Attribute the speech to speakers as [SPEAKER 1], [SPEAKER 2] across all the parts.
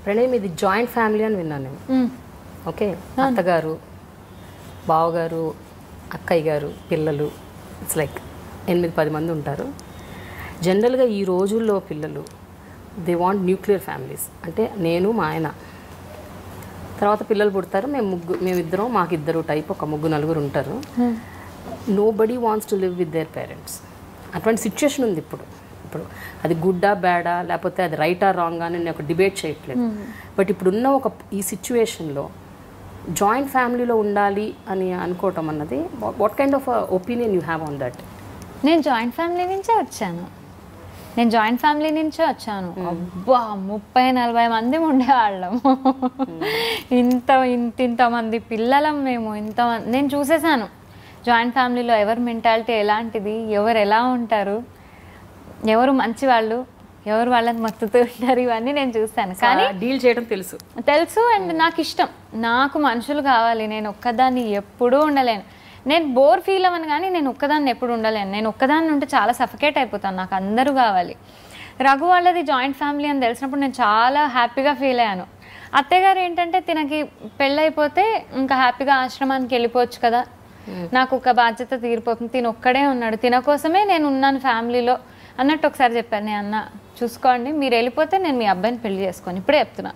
[SPEAKER 1] ప్రణయ్ మీది joint family అని విన్నాను నేను. ఓకే, అత్తగారు, బావగారు, అక్కయ్య గారు, పిల్లలు, ఇట్స్ లైక్ 8-10 మంది ఉంటారు. జనరల్గా ఈ రోజుల్లో పిల్లలు దే వాంట్ న్యూక్లియర్ ఫ్యామిలీస్. అంటే నేను మా ఆయన తర్వాత పిల్లలు పుడతారు, మేమిద్దరం మాకిద్దరు టైప్ ఒక 3-4 ఉంటారు. Nobody wants to live with their parents. అటువంటి సిచ్యుయేషన్ ఉంది ఇప్పుడు. అది గుడ్డా బ్యాడా లేకపోతే అది రైటా రాంగా అని నేను ఒక డిబేట్ చేయట్లేదు. బట్ ఇప్పుడున్న ఈ సిచ్యువేషన్లో జాయింట్ ఫ్యామిలీలో ఉండాలి అని అనుకోవటం అన్నది what kind of opinion you have on that?
[SPEAKER 2] నేను జాయింట్ ఫ్యామిలీ నుంచే వచ్చాను. అబ్బా 30-40 మంది ఉండేవాళ్ళం. ఇంతమంది పిల్లలం మేము. నేను చూసేసాను జాయింట్ ఫ్యామిలీలో ఎవరి మెంటాలిటీ ఎలాంటిది, ఎవరు ఎలా ఉంటారు, ఎవరు మంచి వాళ్ళు, ఎవరు వాళ్ళని మత్తుతూ ఉంటారు, ఇవన్నీ నేను చూస్తాను. కానీ
[SPEAKER 1] డీల్ చేయడం తెలుసు.
[SPEAKER 2] అండ్ నాకు ఇష్టం, నాకు మనుషులు కావాలి. నేను ఒక్కదాన్ని ఎప్పుడూ ఉండలేను. నేను బోర్ ఫీల్ అవ్వను, కానీ నేను ఒక్కదాన్ని ఎప్పుడు ఉండలేను. నేను ఒక్కదాన్ని ఉంటే చాలా సఫకేట్ అయిపోతాను. నాకు అందరూ కావాలి. రఘు వాళ్ళది జాయింట్ ఫ్యామిలీ అని తెలిసినప్పుడు నేను చాలా హ్యాపీగా ఫీల్ అయ్యాను. అత్తయ్య గారు ఏంటంటే తినకి పెళ్ళైపోతే ఇంకా హ్యాపీగా ఆశ్రమానికి వెళ్ళిపోవచ్చు కదా, నాకు ఒక బాధ్యత తీరిపోతుంది, తిన ఒక్కడే ఉన్నాడు, తిన కోసమే నేను ఉన్నాను ఫ్యామిలీలో అన్నట్టు ఒకసారి చెప్పాను. నేను అన్న చూసుకోండి, మీరు వెళ్ళిపోతే నేను మీ అబ్బాయిని పెళ్లి చేసుకోను, ఇప్పుడే చెప్తున్నా.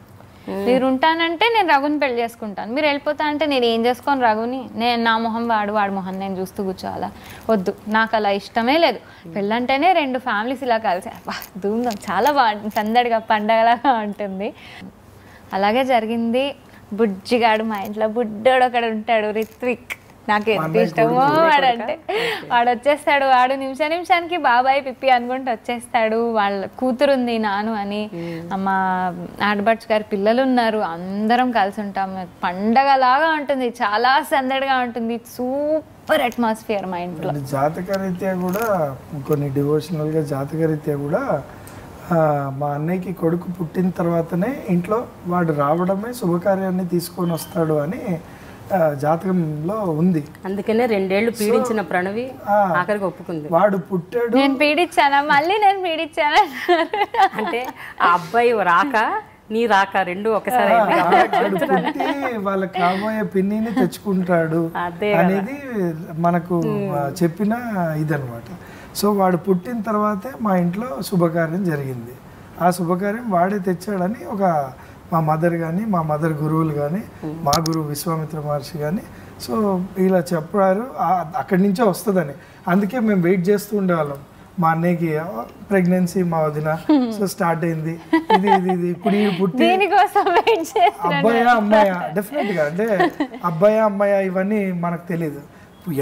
[SPEAKER 2] మీరు ఉంటానంటే నేను రఘుని పెళ్లి చేసుకుంటాను, మీరు వెళ్ళిపోతా అంటే నేను ఏం చేసుకోను రఘుని, నేను నా మొహం వాడి మొహం నేను చూస్తూ కూర్చోవాలా, వద్దు, నాకు అలా ఇష్టమే లేదు. పెళ్ళంటేనే 2 ఫ్యామిలీస్ ఇలా కలిసి ధూమ్ధాం చాలా సందడిగా పండగలాగా ఉంటుంది. అలాగే జరిగింది. బుజ్జిగాడు మా ఇంట్లో బుడ్డోడు అక్కడ ఉంటాడు, రిత్విక్. నాకు ఎంత ఇష్టమో వాడంటే. వాడు వచ్చేస్తాడు, వాడు నిమిషానికి బాబాయ్ పిప్పి అనుకుంటూ వచ్చేస్తాడు. వాళ్ళ కూతురుంది నాను అని, మా ఆడబడ్స్ గారి పిల్లలు ఉన్నారు, అందరం కలిసి ఉంటాం. పండగలాగా ఉంటుంది, చాలా సందడిగా ఉంటుంది. సూపర్ అట్మాస్ఫియర్ మా ఇంట్లో.
[SPEAKER 3] జాతకరీత్యా కూడా కొన్ని డివోషనల్గా జాతకరీత్యా కూడా మా అన్నయ్యకి కొడుకు పుట్టిన తర్వాతనే ఇంట్లో వాడు రావడమే శుభకార్యాన్ని తీసుకొని వస్తాడు అని జాతకంలో ఉంది.
[SPEAKER 1] అందుకనే 2 ఏళ్ళు పీడించిన ప్రణవి ఆఖరికి ఒప్పుకుంది.
[SPEAKER 3] వాడు పుట్టాడు,
[SPEAKER 2] నేను పీడించానా, మళ్ళీ నేను పీడించానా
[SPEAKER 1] అంటే ఆ అబ్బాయి రాక నీ రాక 2 ఒకసారి
[SPEAKER 3] వాళ్ళ కాబోయే పిన్నిని తెచ్చుకుంటాడు అనేది మనకు చెప్పిన ఇదనమాట. సో వాడు పుట్టిన తర్వాతే మా ఇంట్లో శుభకార్యం జరిగింది. ఆ శుభకార్యం వాడే తెచ్చాడని ఒక మా మదర్ కానీ, మా మదర్ గురువులు కానీ, మా గురువు విశ్వామిత్ర మహర్షి కానీ సో ఇలా చెప్పారు. అక్కడి నుంచే వస్తుందని. అందుకే మేము వెయిట్ చేస్తూ ఉండేవాళ్ళం. మా అన్నయ్యకి ప్రెగ్నెన్సీ మా వదిన సో స్టార్ట్ అయింది, ఇది ఇప్పుడు పుట్టి అబ్బాయా అమ్మాయా, డెఫినెట్గా అంటే అబ్బాయా అమ్మాయా ఇవన్నీ మనకు తెలియదు.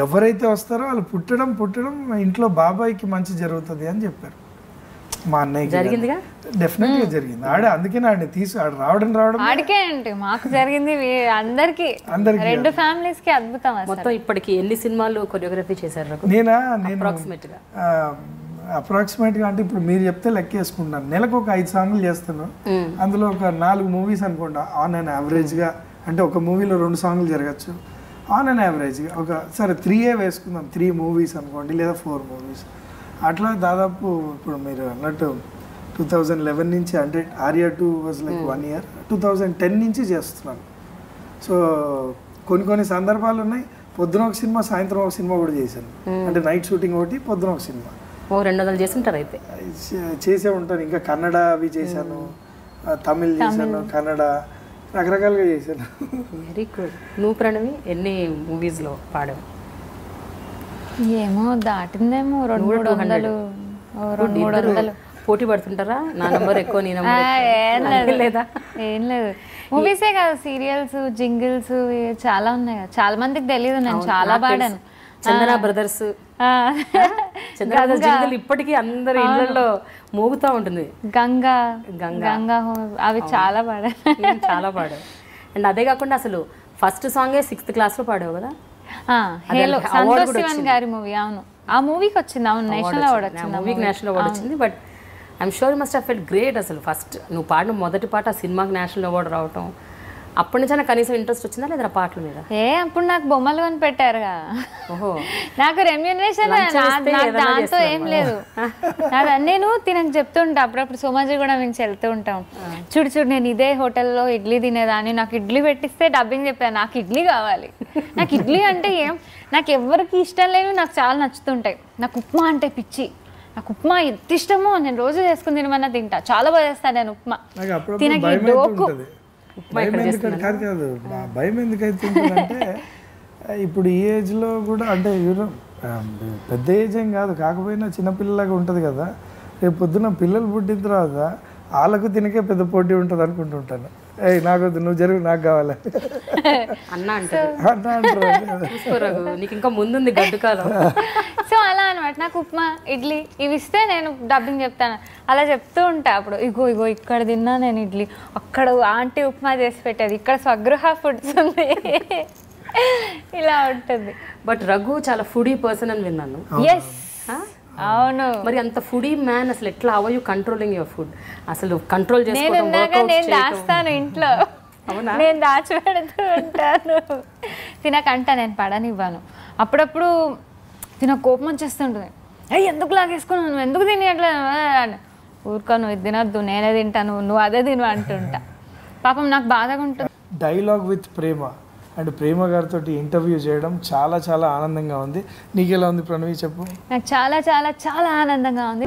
[SPEAKER 3] ఎవరైతే వస్తారో వాళ్ళు పుట్టడం ఇంట్లో బాబాయ్కి మంచి జరుగుతుంది అని చెప్పారు. మా అన్నయ్య జరిగిందిగా, డెఫినెట్ గా జరిగింది. అందుకే రావడం
[SPEAKER 2] ఆడికే అంటే మాకు జరిగింది, అందరికి 2 ఫ్యామిలీస్ కి అద్భుతం.
[SPEAKER 1] మొత్తం ఇప్పటికి ఎన్ని సినిమాలు కొరియోగ్రఫీ చేశారు? నేను
[SPEAKER 3] అప్రాక్సిమేట్ గా అంటే ఇప్పుడు మీరు చెప్తే లెక్క వేసుకుంటాను. నెలకు ఒక 5 సాంగ్లు చేస్తాను. అందులో ఒక 4 మూవీస్ అనుకుంటా ఆన్ అండ్ యావరేజ్ గా. అంటే ఒక మూవీలో 2 సాంగ్లు జరగచ్చు ఆన్ అండ్ యావరేజ్ గా. ఒక సరే 3 వేసుకుందాం, 3 మూవీస్ అనుకోండి, లేదా 4 మూవీస్. అట్లా దాదాపు ఇప్పుడు మీరు అన్నట్టు 2011 నుంచి, అంటే ఆర్యా 2 వాజ్ లైక్ 1 year, 2010 నుంచి చేస్తున్నాను. సో కొన్ని సందర్భాలు ఉన్నాయి. పొద్దున ఒక సినిమా, సాయంత్రం ఒక సినిమా కూడా చేశాను. అంటే నైట్ షూటింగ్ ఒకటి, పొద్దున ఒక సినిమా.
[SPEAKER 1] 200 చేస్తుంటారు అయితే?
[SPEAKER 3] చేసే ఉంటాను. ఇంకా కన్నడ అవి చేశాను, తమిళ్ చేశాను, కన్నడ రకరకాలుగా చేశాను.
[SPEAKER 1] Very good. నువ్వు ప్రణవి ఎన్ని మూవీస్లో పాడావు?
[SPEAKER 2] ఏమో దాటిందేమో 200-300.
[SPEAKER 1] పోటీ పడుతుంటారా? నా నంబర్ ఎక్కువ, నీ నంబర్ లేదా?
[SPEAKER 2] ఏం లేదు. మూవీసే కాదు, సీరియల్స్, జింగిల్స్ చాలా ఉన్నాయి. చాలా మందికి తెలియదు నేను చాలా పాడాను.
[SPEAKER 1] చందన బ్రదర్స్, చందన జింగిల్ ఇప్పటికీ అందరి ఇళ్లలో మోగుతూ ఉంటుంది.
[SPEAKER 2] గంగా అవి చాలా పాడాను.
[SPEAKER 1] చాలా పాడావు. అండ్ అదే కాకుండా అసలు ఫస్ట్ సాంగే 6th క్లాస్లో పాడావు కదా?
[SPEAKER 2] హేలో, సంతోష్ శివన్ గారి మూవీ. అవును, ఆ మూవీకి వచ్చింది. అవును, నేషనల్ అవార్డు వచ్చింది.
[SPEAKER 1] మూవీకి నేషనల్ అవార్డు వచ్చింది. But I'm sure you must have felt great. అసలు ఫస్ట్ నువ్వు పాడిన మొదటి పాట ఆ సినిమాకి నేషనల్ అవార్డు రావటం అప్పటి నుంచి నాకు కనీసం ఇంట్రెస్ట్ వచ్చిందా లేదా పాటల మీద?
[SPEAKER 2] అప్పుడు నాకు బొమ్మలు కొని పెట్టారుగా.
[SPEAKER 1] ఓహో,
[SPEAKER 2] నాకు రెమ్యూనరేషన్ దాంతో ఏం లేదు. నేను తినకు చెప్తుంటా అప్పుడప్పుడు సోమాజీ కూడా మేము వెళ్తూ ఉంటాం. చూడు నేను ఇదే హోటల్లో ఇడ్లీ తినేదాన్ని, నాకు ఇడ్లీ పెట్టిస్తే డబ్బింగ్ చెప్పాను నాకు ఇడ్లీ కావాలి. నాకు ఇడ్లీ అంటే నాకు ఎవరికి ఇష్టం లేవు, నాకు చాలా నచ్చుతుంటాయి. నాకు ఉప్మా అంటే పిచ్చి, నాకు ఉప్మా ఎంత ఇష్టమో, నేను రోజు చేసుకుని తినమన్నా తింటా, చాలా బాగా చేస్తాను నేను ఉప్మా. తినకి డోకు
[SPEAKER 3] భయం ఎందుకైతే అంటే ఇప్పుడు ఈ ఏజ్లో కూడా అంటే పెద్ద ఏజ్ ఏం కాదు, కాకపోయినా చిన్నపిల్లలాగా ఉంటుంది కదా. రేపు పొద్దున పిల్లలు పుట్టిన తర్వాత వాళ్ళకు తినకే పెద్ద పోటీ ఉంటుంది అనుకుంటుంటాను. నాకు నువ్వు జరుగు, నాకు కావాలి
[SPEAKER 1] అన్న అంటారు. నీకు ఇంకా ముందుంది గడ్డు కాలం.
[SPEAKER 2] సో అలా అనమాట. నాకు ఉప్మా ఇడ్లీ ఇవి ఇస్తే నేను డబ్బింగ్ చెప్తాను, అలా చెప్తూ ఉంటా. అప్పుడు ఇగో ఇక్కడ తిన్నా నేను ఇడ్లీ, అక్కడ ఆంటీ ఉప్మా చేసి పెట్టేది, ఇక్కడ స్వగృహ ఫుడ్స్ ఉంది, ఇలా ఉంటుంది.
[SPEAKER 1] బట్ రఘు చాలా ఫుడీ పర్సన్ అని విన్నాను.
[SPEAKER 2] ఎస్, అవును.
[SPEAKER 1] మరి అంత ఫుడీ మ్యాన్ అసలు ఎట్లా how are you controlling your food? అసలు కంట్రోల్ చేసుకోవడం
[SPEAKER 2] నేను దాస్తాను ఇంట్లో, నేను దాచిపెడుతూ ఉంటాను. తినకంట నేను పడనివ్వను. అప్పుడప్పుడు తిన కోపం వచ్చేస్తుంటుంది, ఎందుకు లాగేసుకున్నావు, నువ్వు ఎందుకు తినేట్లేదు, ఊరుకో నువ్వు ఇది తినొద్దు, నేనే తింటాను, నువ్వు అదే తిను అంటుంటా. పాపం నాకు బాధగా ఉంటుంది.
[SPEAKER 3] డైలాగ్ విత్ ప్రేమ అండ్ ప్రేమ గారితో ఇంటర్వ్యూ చేయడం చాలా చాలా ఆనందంగా ఉంది. నీకు ఎలా ఉంది ప్రణవి, చెప్పు?
[SPEAKER 2] నాకు చాలా చాలా చాలా ఆనందంగా ఉంది.